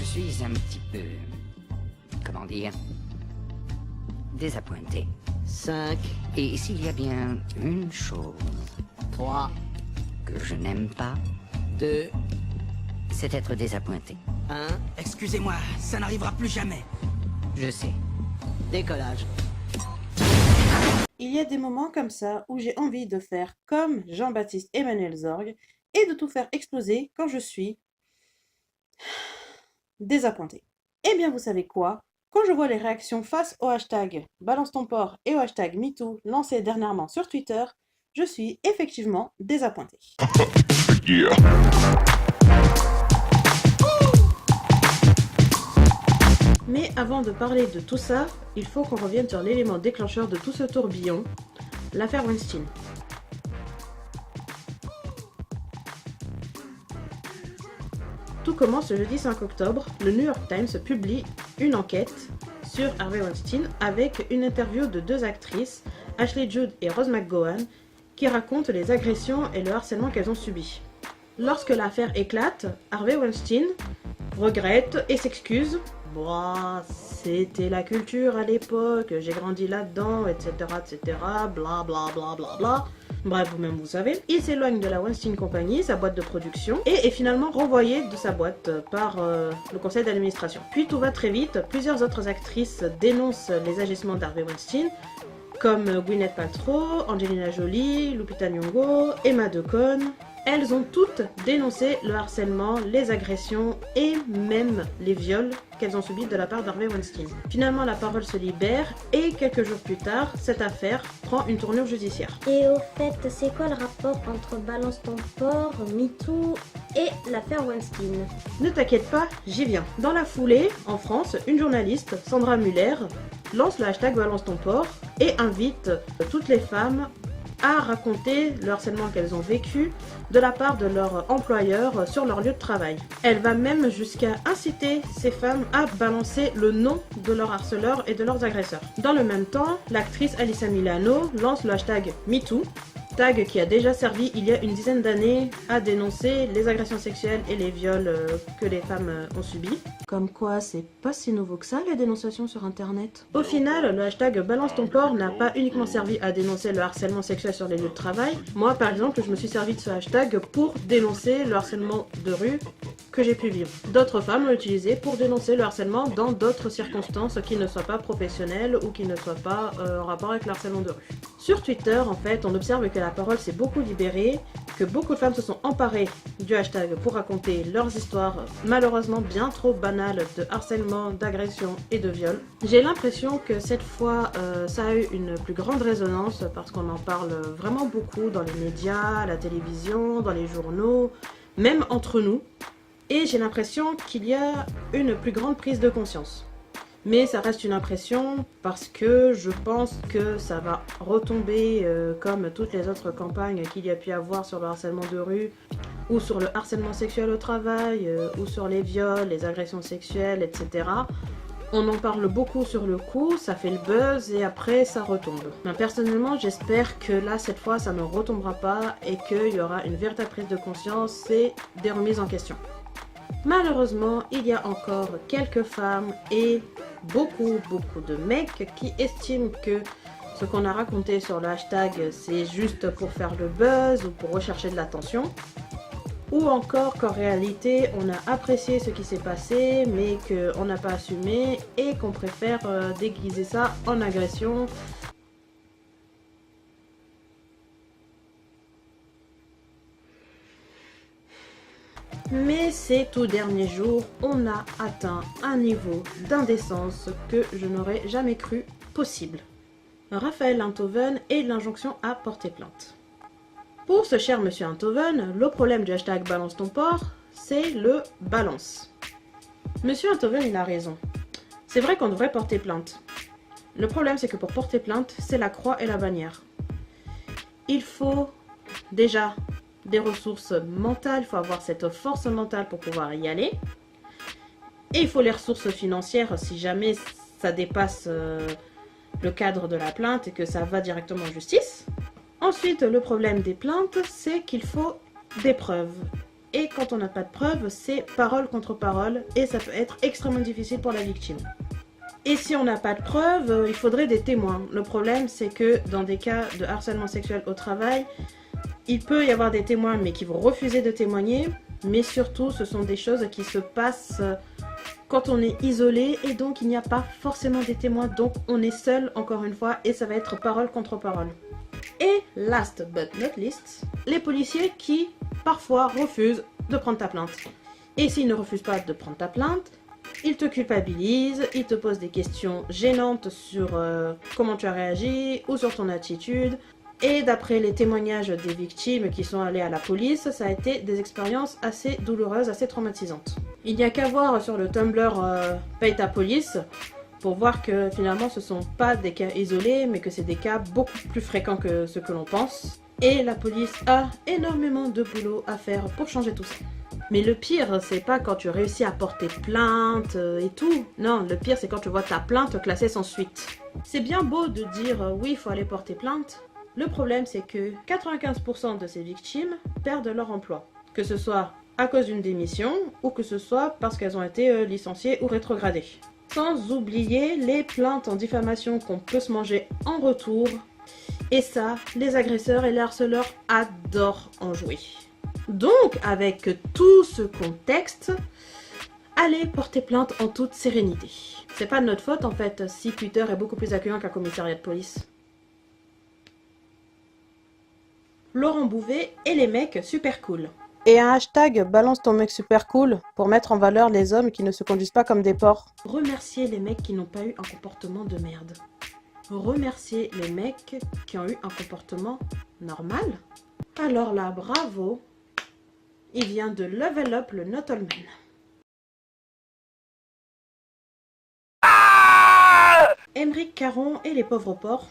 suis un petit peu... comment dire... désappointé. 5, Et s'il y a bien une chose 3, que je n'aime pas, 2, c'est être désappointé. 1, Excusez-moi, ça n'arrivera plus jamais. Je sais. décollage. Il y a des moments comme ça où j'ai envie de faire comme Jean-Baptiste Emmanuel Zorg et de tout faire exploser quand je suis désappointée. Eh bien, vous savez quoi? Quand je vois les réactions face au hashtag Balance ton porc et au hashtag MeToo lancés dernièrement sur Twitter, je suis effectivement désappointée. Yeah. Mais avant de parler de tout ça, il faut qu'on revienne sur l'élément déclencheur de tout ce tourbillon, l'affaire Weinstein. Tout commence le jeudi 5 octobre, le New York Times publie une enquête sur Harvey Weinstein avec une interview de deux actrices, Ashley Judd et Rose McGowan, qui racontent les agressions et le harcèlement qu'elles ont subi. Lorsque l'affaire éclate, Harvey Weinstein regrette et s'excuse. Bah, c'était la culture à l'époque, j'ai grandi là-dedans, etc., etc., bla bla bla bla bla. Bref, vous-même vous savez. Il s'éloigne de la Weinstein Company, sa boîte de production, et est finalement renvoyé de sa boîte par le conseil d'administration. Puis tout va très vite, plusieurs autres actrices dénoncent les agissements d'Harvey Weinstein, comme Gwyneth Paltrow, Angelina Jolie, Lupita Nyong'o, Emma Deacon. Elles ont toutes dénoncé le harcèlement, les agressions et même les viols qu'elles ont subis de la part d'Harvey Weinstein. Finalement, la parole se libère et quelques jours plus tard, cette affaire prend une tournure judiciaire. Et au fait, c'est quoi le rapport entre Balance ton porc, MeToo et l'affaire Weinstein? Ne t'inquiète pas, j'y viens. Dans la foulée, en France, une journaliste, Sandra Muller, lance le hashtag Balance ton porc et invite toutes les femmes à raconter le harcèlement qu'elles ont vécu de la part de leur employeur sur leur lieu de travail. Elle va même jusqu'à inciter ces femmes à balancer le nom de leurs harceleurs et de leurs agresseurs. Dans le même temps, l'actrice Alyssa Milano lance le hashtag MeToo, tag qui a déjà servi il y a une dizaine d'années à dénoncer les agressions sexuelles et les viols que les femmes ont subis. Comme quoi, c'est pas si nouveau que ça, les dénonciations sur internet. Au final, le hashtag Balance ton porc n'a pas uniquement servi à dénoncer le harcèlement sexuel sur les lieux de travail. Moi, par exemple, je me suis servi de ce hashtag pour dénoncer le harcèlement de rue que j'ai pu vivre. D'autres femmes l'ont utilisé pour dénoncer le harcèlement dans d'autres circonstances qui ne soient pas professionnelles ou qui ne soient pas en rapport avec le harcèlement de rue. Sur Twitter, en fait, on observe que la parole s'est beaucoup libérée, que beaucoup de femmes se sont emparées du hashtag pour raconter leurs histoires malheureusement bien trop banales de harcèlement, d'agression et de viol. J'ai l'impression que cette fois, ça a eu une plus grande résonance parce qu'on en parle vraiment beaucoup dans les médias, à la télévision, dans les journaux, même entre nous. Et j'ai l'impression qu'il y a une plus grande prise de conscience. Mais ça reste une impression parce que je pense que ça va retomber comme toutes les autres campagnes qu'il y a pu avoir sur le harcèlement de rue ou sur le harcèlement sexuel au travail ou sur les viols, les agressions sexuelles, etc. On en parle beaucoup sur le coup, ça fait le buzz et après ça retombe. Ben, personnellement, j'espère que là, cette fois, ça ne retombera pas et qu'il y aura une véritable prise de conscience et des remises en question. Malheureusement, il y a encore quelques femmes et beaucoup de mecs qui estiment que ce qu'on a raconté sur le hashtag c'est juste pour faire le buzz ou pour rechercher de l'attention, ou encore qu'en réalité on a apprécié ce qui s'est passé mais qu'on n'a pas assumé et qu'on préfère déguiser ça en agression. Mais ces tout derniers jours, on a atteint un niveau d'indécence que je n'aurais jamais cru possible. Raphaël Enthoven et l'injonction à porter plainte. Pour ce cher monsieur Enthoven, le problème du hashtag Balance ton porc, c'est le balance. Monsieur Enthoven, il a raison. C'est vrai qu'on devrait porter plainte. Le problème, c'est que pour porter plainte, c'est la croix et la bannière. Il faut déjà des ressources mentales, il faut avoir cette force mentale pour pouvoir y aller. Et il faut les ressources financières si jamais ça dépasse le cadre de la plainte et que ça va directement en justice. Ensuite, le problème des plaintes, c'est qu'il faut des preuves. Et quand on n'a pas de preuves, c'est parole contre parole et ça peut être extrêmement difficile pour la victime. Et si on n'a pas de preuves, il faudrait des témoins. Le problème, c'est que dans des cas de harcèlement sexuel au travail, il peut y avoir des témoins mais qui vont refuser de témoigner. Mais surtout, ce sont des choses qui se passent quand on est isolé et donc il n'y a pas forcément des témoins. Donc on est seul encore une fois et ça va être parole contre parole. Et last but not least, les policiers qui parfois refusent de prendre ta plainte. Et s'ils ne refusent pas de prendre ta plainte, ils te culpabilisent, ils te posent des questions gênantes sur comment tu as réagi ou sur ton attitude. Et d'après les témoignages des victimes qui sont allées à la police, ça a été des expériences assez douloureuses, assez traumatisantes. Il n'y a qu'à voir sur le Tumblr Paye ta police pour voir que finalement ce sont pas des cas isolés, mais que c'est des cas beaucoup plus fréquents que ce que l'on pense. Et la police a énormément de boulot à faire pour changer tout ça. Mais le pire, c'est pas quand tu réussis à porter plainte et tout. Non, le pire, c'est quand tu vois ta plainte classée sans suite. C'est bien beau de dire oui, il faut aller porter plainte. Le problème, c'est que 95% de ces victimes perdent leur emploi. Que ce soit à cause d'une démission ou que ce soit parce qu'elles ont été licenciées ou rétrogradées. Sans oublier les plaintes en diffamation qu'on peut se manger en retour. Et ça, les agresseurs et les harceleurs adorent en jouer. Donc, avec tout ce contexte, allez porter plainte en toute sérénité. C'est pas de notre faute en fait si Twitter est beaucoup plus accueillant qu'un commissariat de police. Laurent Bouvet et les mecs super cool. Et un hashtag balance ton mec super cool pour mettre en valeur les hommes qui ne se conduisent pas comme des porcs. Remerciez les mecs qui n'ont pas eu un comportement de merde. Remerciez les mecs qui ont eu un comportement normal. Alors là, bravo. Il vient de level up le Not All Men. Émeric Caron et les pauvres porcs,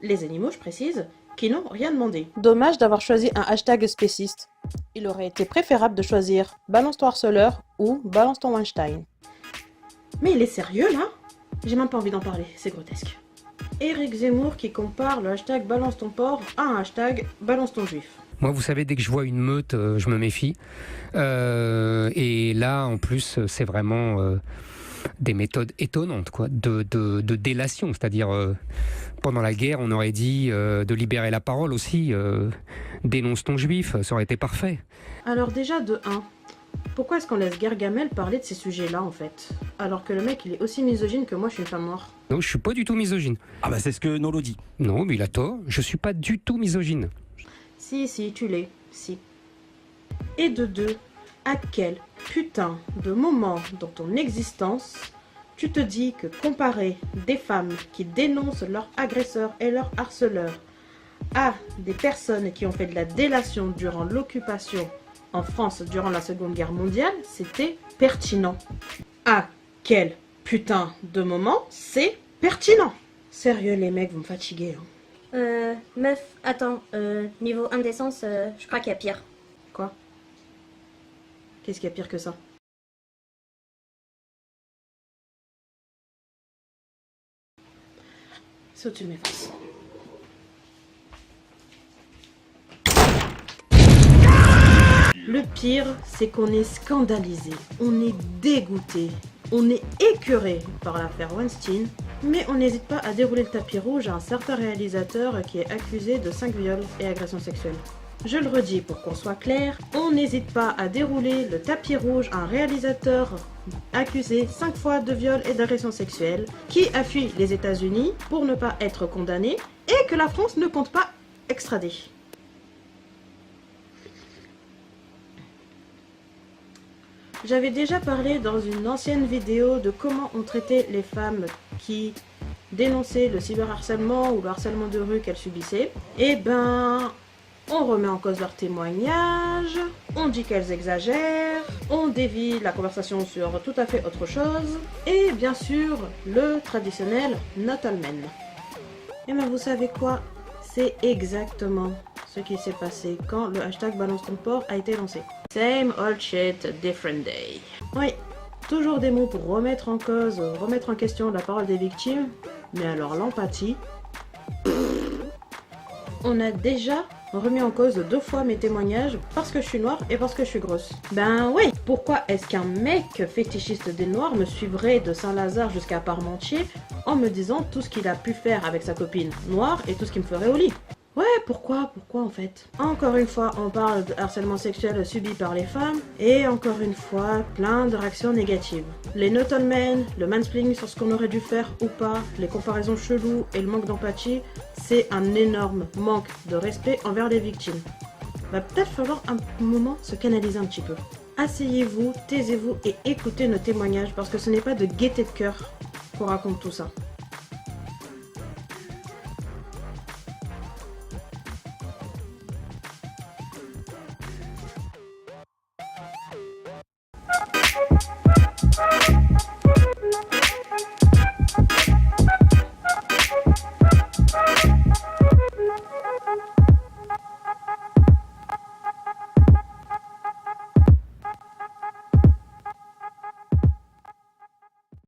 les animaux je précise, qui n'ont rien demandé. Dommage d'avoir choisi un hashtag spéciste. Il aurait été préférable de choisir balance ton harceleur ou balance ton Weinstein. Mais il est sérieux là? J'ai même pas envie d'en parler, c'est grotesque. Éric Zemmour qui compare le hashtag balance ton porc à un hashtag balance ton juif. Moi, vous savez, dès que je vois une meute, je me méfie. Et là, en plus, c'est vraiment des méthodes étonnantes, quoi, de délation. C'est-à-dire, pendant la guerre, on aurait dit de libérer la parole aussi. Dénonce ton juif, ça aurait été parfait. Alors déjà, de 1, pourquoi est-ce qu'on laisse Gargamel parler de ces sujets-là, en fait? Alors que le mec, il est aussi misogyne que moi, je suis une femme noire. Non, je suis pas du tout misogyne. Ah bah c'est ce que Nolo dit. Non, mais il a tort. Je suis pas du tout misogyne. Si, tu l'es, si. Et de 2, à quel putain de moment dans ton existence tu te dis que comparer des femmes qui dénoncent leurs agresseurs et leurs harceleurs à des personnes qui ont fait de la délation durant l'occupation en France durant la Seconde Guerre mondiale, c'était pertinent. À quel putain de moment c'est pertinent? Sérieux les mecs, vous me fatiguez. Hein. Meuf, attends, niveau indécence, je crois qu'il y a pire. Quoi? Qu'est-ce qu'il y a pire que ça? C'est au-dessus de mes fesses. Le pire, c'est qu'on est scandalisé, on est dégoûté, on est écœuré par l'affaire Weinstein, mais on n'hésite pas à dérouler le tapis rouge à un certain réalisateur qui est accusé de 5 viols et agressions sexuelles. Je le redis pour qu'on soit clair, on n'hésite pas à dérouler le tapis rouge à un réalisateur accusé 5 fois de viol et d'agression sexuelle, qui a fui les États-Unis pour ne pas être condamné et que la France ne compte pas extrader. J'avais déjà parlé dans une ancienne vidéo de comment on traitait les femmes qui dénonçaient le cyberharcèlement ou le harcèlement de rue qu'elles subissaient. Et ben, on remet en cause leurs témoignages, on dit qu'elles exagèrent, on dévie la conversation sur tout à fait autre chose, et bien sûr, le traditionnel Not All Men. Et ben vous savez quoi? C'est exactement ce qui s'est passé quand le hashtag balance ton porc a été lancé. Same old shit, different day. Oui, toujours des mots pour remettre en cause, remettre en question la parole des victimes, mais alors l'empathie... On a déjà remis en cause 2 fois mes témoignages parce que je suis noire et parce que je suis grosse. Ben ouais, pourquoi est-ce qu'un mec fétichiste des noirs me suivrait de Saint-Lazare jusqu'à Parmentier en me disant tout ce qu'il a pu faire avec sa copine noire et tout ce qu'il me ferait au lit? Ouais, pourquoi en fait? Encore une fois, on parle de harcèlement sexuel subi par les femmes, et encore une fois, plein de réactions négatives. Les Naughton Men, le mansplaining sur ce qu'on aurait dû faire ou pas, les comparaisons cheloues et le manque d'empathie, c'est un énorme manque de respect envers les victimes. Va peut-être falloir un moment se canaliser un petit peu. Asseyez-vous, taisez-vous et écoutez nos témoignages parce que ce n'est pas de gaieté de cœur qu'on raconte tout ça.